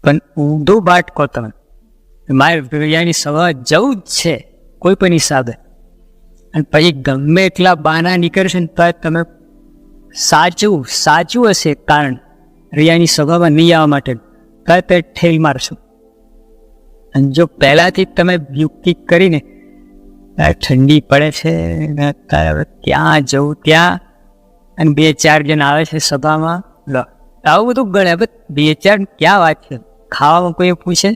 પણ ઊંધું બાટકો તમે મારે રૈયાની સભા જવું જ છે કોઈ પણ હિસાબે, અને પછી ગમે એટલા બહાના નીકળશે ને તો તમે સાચું હશે કારણ રૈયાની સભામાં નહીં આવવા માટે તો તે ઠેલ મારશો. અને જો પહેલાંથી તમે યુક્તિ કરીને ઠંડી પડે છે ને તારે ત્યાં જવું ત્યાં, અને 2-4 જણ આવે છે સભામાં, લો આવું બધું ગણે. 2-4 ક્યાં વાત છે? ખાવામાં કોઈ પૂછે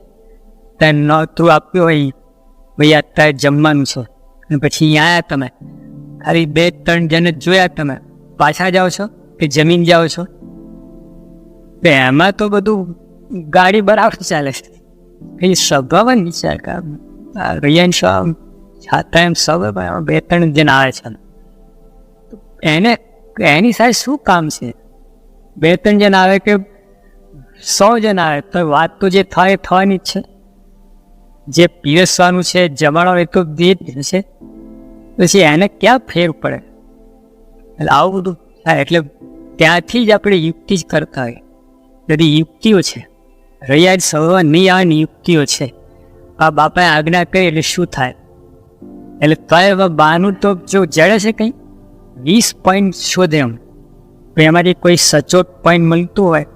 ત્યારે નોતરું આપ્યું હોય ભાઈ અત્યારે જમવાનું છે, અને પછી આવ્યા તમે ખાલી 2-3 જણ જોયા, તમે પાછા જાઓ છો કે જમીન જાઓ છો? તો એમાં તો બધું ગાડી બરાબર ચાલે છે. એ સભામાં વિચાર કર રૈયાની સભા છાતા એમ સભામાં 2-3 જણ આવે છે, એને એની સાથે શું કામ છે? 2-3 જણ આવે કે 100 જણ આવે તો વાત તો જે થાય થવાની જ છે. જે પીરસવાનું છે જમાડવાનું એ તો દે જ છે, પછી એને ક્યાં ફેર પડે? એટલે આવું બધું થાય. એટલે ત્યાંથી જ આપણે યુક્તિ જ કરતા હોય. બધી યુક્તિઓ છે. રૈયા સભા નહીં આવવાની યુક્તિઓ છે. આ બાપાએ આજ્ઞા કરી એટલે શું થાય? એટલે તો બહાનું તો જો જડે છે કંઈ 20 પોઈન્ટ શોધે એમ, એમાંથી કોઈ સચોટ પોઈન્ટ મળતું હોય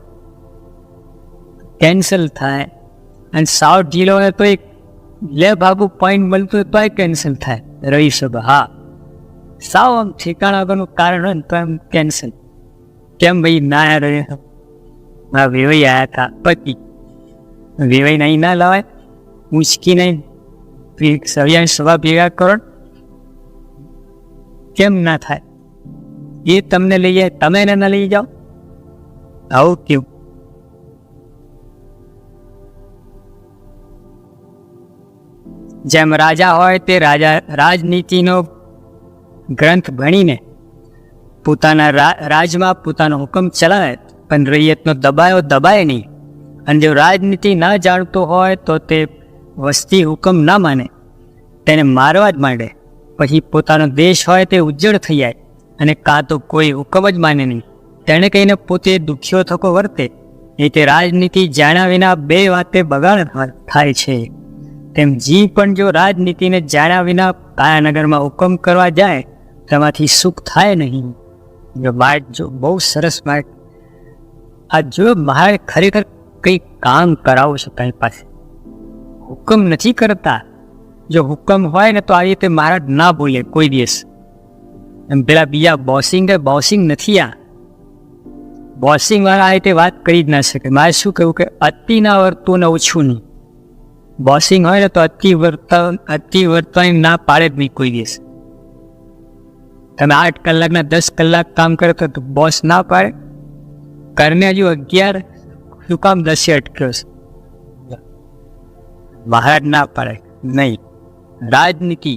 કેન્સલ થાય, અને સાવ ઢીલો હોય તો એક લે ભાગું પોઈન્ટ મળતું હોય તોય કેન્સલ થાય. રહી સભા હા સાવ આમ ઠેકાણા વગરનું કારણ હોય ને તો એમ કેન્સલ. કેમ ભાઈ ના રહે? હા વેવાઈ આવ્યા હતા પતિ, વેવાઈ નહીં ના લાવાય, ઉંચકી નહીં સવિયાની સભા ભેગા કરો, કેમ ના થાય? એ તમને લઈ જાય, તમે એને ના લઈ જાઓ? આવું કેવું? જેમ રાજા હોય તે રાજનીતિનો ગ્રંથ ભણીને પોતાના રાજમાં પોતાનો હુકમ ચલાવે, પણ રૈયતનો દબાય નહીં. અને જો રાજનીતિ ના જાણતો હોય તો તે વસ્તી હુકમ ના માને, તેને મારવા જ માંડે. પછી પોતાનો દેશ હોય તે ઉજ્જડ થઈ જાય, અને કાં તો કોઈ હુકમ જ માને નહીં. તેણે કહીને પોતે દુખ્યો થકો વર્તે. એ તે રાજનીતિ જાણ્યા વિના 2 વાતે બગાડ થાય છે. તેમ જી પણ જો રાજનીતિને જાણ્યા વિના કાયાનગરમાં હુકમ કરવા જાય તેમાંથી સુખ થાય નહીં. જો વાત જો બહુ સરસ વાત. આ જો મારે ખરેખર કંઈ કામ કરાવવું છે કંઈ પાસે, હુકમ નથી કરતા. જો હુકમ હોય ને તો આવી રીતે મહારાજ ના બોલે કોઈ દિવસ. એમ પેલા બીજા બોસિંગ નથી. આ બોસિંગ વાળા આ રીતે વાત કરી જ ના શકે. મારે શું કહ્યું કે અતિ ના વર્તું ને ઓછું નહીં. બોસિંગ હોય ને તો અતિ વર્તન ના પાડે જ નહીં કોઈ દિવસ. તમે 8 કલાકના 10 કલાક કામ કરો તો બોસ ના પાડે? કરને હજુ 11 શું કામ 10 અટક્યો છે? મહારાજ ના પાડે નહીં. રાજનીતિ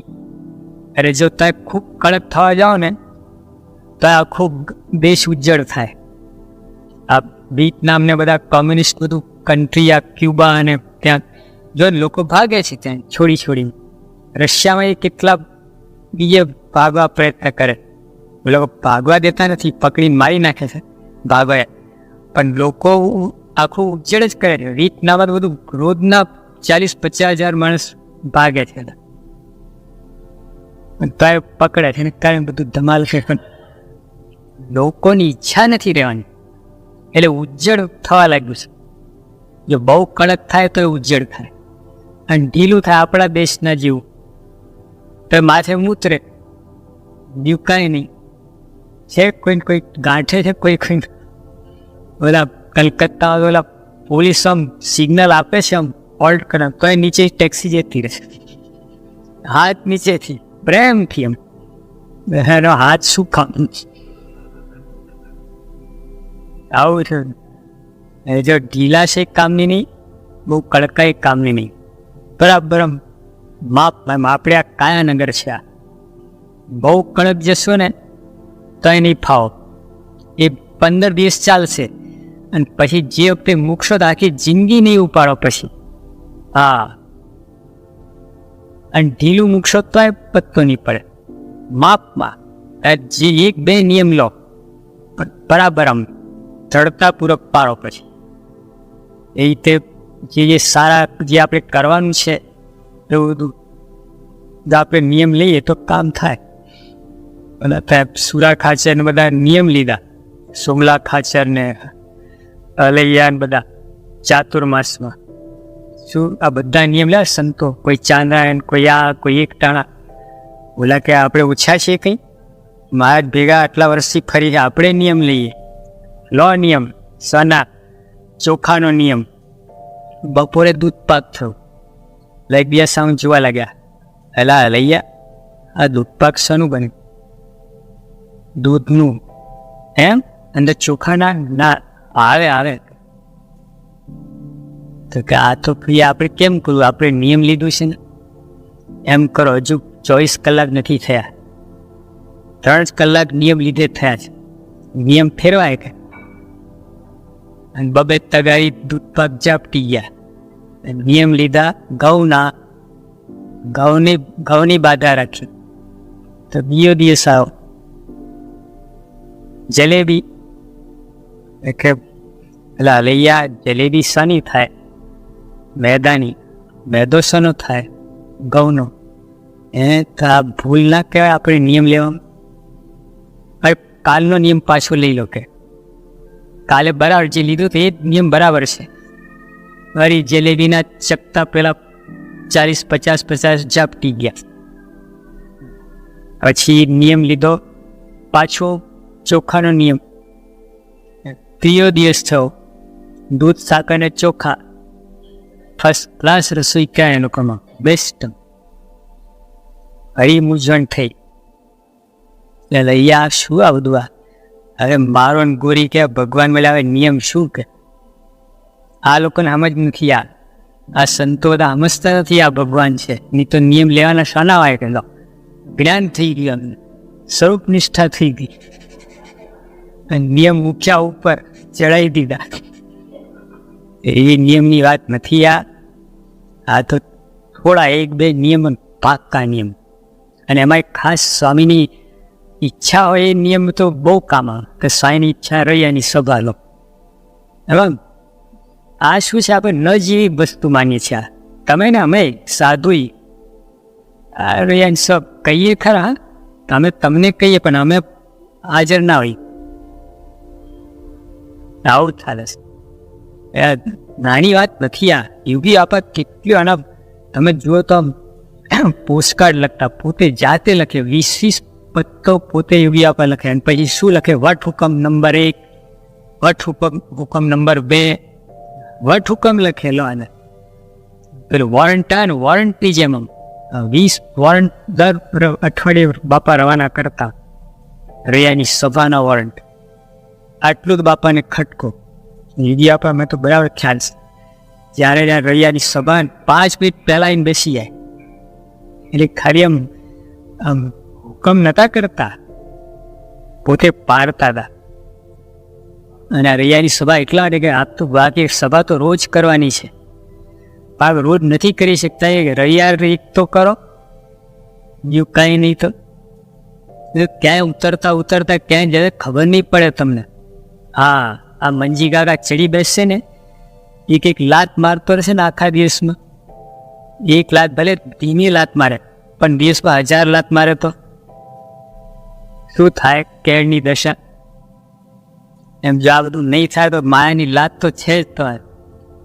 અરે જો તમે ખૂબ કડક થવા જાઓ ને તો આખો દેશ ઉજ્જડ થાય. આ વિયેતનામ ને બધા કોમ્યુનિસ્ટ બધું કન્ટ્રી, આ ક્યુબા અને ત્યાં જો લોકો ભાગે છે ત્યાં છોડીને. રશિયામાં એ કેટલા બીજે ભાગવા પ્રયત્ન કરે, લોકો ભાગવા દેતા નથી, પકડીને મારી નાખે છે ભાગવા. પણ લોકો આખું ઉજ્જડ જ કરે છે. વિયેતનામમાં બધું રોજના 40-50 હજાર માણસ ભાગે છે, તો પકડે છે ને કાંઈ બધું ધમાલ છે. પણ લોકોની ઈચ્છા નથી રહેવાની, એટલે ઉજ્જડ થવા લાગ્યું છે. જો બહુ કડક થાય તો ઉજ્જડ થાય, અને ઢીલું થાય આપણા દેશના જેવું તો માથે મૂતરે બીજું કાંઈ નહીં. છે કોઈ ગાંઠે છે, કોઈ ઓલા કલકત્તા ઓલા પોલીસ આમ સિગ્નલ આપે છે, આમ હોલ્ટ કરે તો એ નીચે ટેક્સી જતી રહે, હાથ નીચેથી પ્રેમથી એમ એનો હાથ શું કામ. આવું છે. જો ઢીલા છે કામની નહીં, બહુ કડકાઈ કામની નહીં, બરાબર આમ આપણે આ કાયાનગર છે. આ બહુ કડક જશો ને તો એ નહીં ફાવો. એ 15 દિવસ ચાલશે, અને પછી જે વખતે મૂકશો તો આખી જિંદગી નહીં ઉપાડો પછી. હા, અને ઢીલું મૂકશો તો એ પત્તો નહીં પડે. માપમાં જે 1-2 નિયમ લો, બરાબર આમ ચડતા પૂરક પાડો પછી. એ રીતે જે સારા જે આપણે કરવાનું છે એવું બધું જો આપણે નિયમ લઈએ તો કામ થાય. અને સુરા ખાચર ને બધા નિયમ લીધા, સોમલા ખાચર ને અલૈયા ને બધા ચાતુર્માસમાં શું આ બધા નિયમ લે સંતો, કોઈ ચાંદ્રાયણ, કોઈ આ, કોઈ એકટાણા. બોલા કે આપણે ઓછા છીએ કંઈ? મહારાજ ભેગા આટલા વર્ષથી ફરી આપણે નિયમ લઈએ. લો નિયમ, સના ચોખાનો નિયમ. બપોરે દૂધ પાક થયું, લાઈક બે સાઉન્ડ જોવા લાગ્યા. એલા લૈયા, આ દૂધ પાક શાનું બન્યું? દૂધનું. એમ? અંદર ચોખાના? ના, આવે. તો કે આ તો આપણે કેમ કરવું? આપણે નિયમ લીધું છે ને, એમ કરો. હજુ 24 કલાક નથી થયા, 3 કલાક નિયમ લીધે થયા છે. નિયમ ફેરવાય કે? અને બબે તગારી દૂધ પાક ઝાપટી ગયા. નિયમ લીધા ઘઉંની બાધા રાખી. તો બીજો દિવસ આવો જલેબી. કે પેલા લૈયા, જલેબી શાની થાય? મેદાની. મેદો શાનો થાય? ઘઉંનો. તો આ ભૂલ ના કહેવાય આપણે નિયમ લેવામાં? હવે કાલનો નિયમ પાછો લઈ લો કે કાલે બરાબર જે લીધું તો એ નિયમ બરાબર છે. મારી જલેબીના ચકતા પેલા 40-50 ઝાપટી ગયા. પછી નિયમ લીધો પાછો ચોખાનો નિયમ. ત્રીજો દિવસ થયો, દૂધ, સાકર ને ચોખા. ફર્સ્ટ ક્લાસ રસોઈ ક્યાં એ લોકોમાં? બેસ્ટ. હરી મૂંઝવણ થઈ. એટલે અહીંયા શું આ બધું? હવે મારો ને ગોરી કે ભગવાન બોલાવે નિયમ શું કે? આ લોકોને સમજ નથી. આ સંતો બધા સમજતા નથી આ ભગવાન છે. નહીં તો નિયમ લેવાના શાના હોય કે? જ્ઞાન થઈ ગયું, અમને સ્વરૂપ નિષ્ઠા થઈ ગઈ. નિયમ મૂક્યા ઉપર ચડાવી દીધા. એ નિયમની વાત નથી. આ તો થોડા 1-2 નિયમ, પાક્કા નિયમ. અને એમાં ખાસ સ્વામીની ઈચ્છા હોય એ નિયમ તો બહુ કામ આવે કે સ્વામીની ઈચ્છા રહી એની સભા લો. હવે આ શું છે? આપણે ન જેવી વસ્તુ માનીએ છીએ. તમે ને અમે સાધુ સબ કહીએ ખરા, તમને કહીએ પણ અમે હાજર ના હોય. આવું ચાલે છે. નાની વાત નથી. આ યોગી આપા કેટલું આના તમે જુઓ તો પોસ્ટકાર્ડ લખતા, પોતે જાતે લખે 20 પત્તો પોતે યોગી આપા લખે. અને પછી શું લખે? વટ હુકમ નંબર 1, વટ હુકમ નંબર 2, વટ હુકમ લખેલો. આને પેલું વોરંટ આવે ને, વોરંટની જેમ 20 વોરંટ દર અઠવાડિયે બાપા રવાના કરતા. રૈયાની સભાના વોરંટ. આટલું જ બાપાને ખટકો. યોગી આપા મેં તો બરાબર ખ્યાલ છે. જ્યારે રૈયાની સભા 5 મિનિટ પહેલા આવીને બેસી જાય. એટલે ખાલી આમ હુકમ નતા કરતા, પોતે પાડતા હતા. અને આ રૈયાની સભા એટલા માટે કે આ તો બાકી સભા તો રોજ કરવાની છે. પાક રોજ નથી કરી શકતા. એ રૈયા એક તો કરો, બીજું કાંઈ નહીં. તો ક્યાંય ઉતરતા ક્યાંય જાય ખબર નહીં પડે તમને. હા, આ મંજી કાકા ચડી બેસશે ને, એક લાત મારતો રહેશે ને આખા દિવસમાં. એક લાત ભલે ધીમી લાત મારે, પણ દિવસમાં 1000 લાત મારે તો શું થાય? કેળની દશા. એમ જો આ બધું નહીં થાય તો માયાની લાત તો છે જ, તો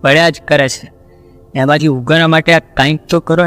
પડ્યા જ કરે છે. એમાંથી ઉગાડવા માટે આ કંઈક તો કરો.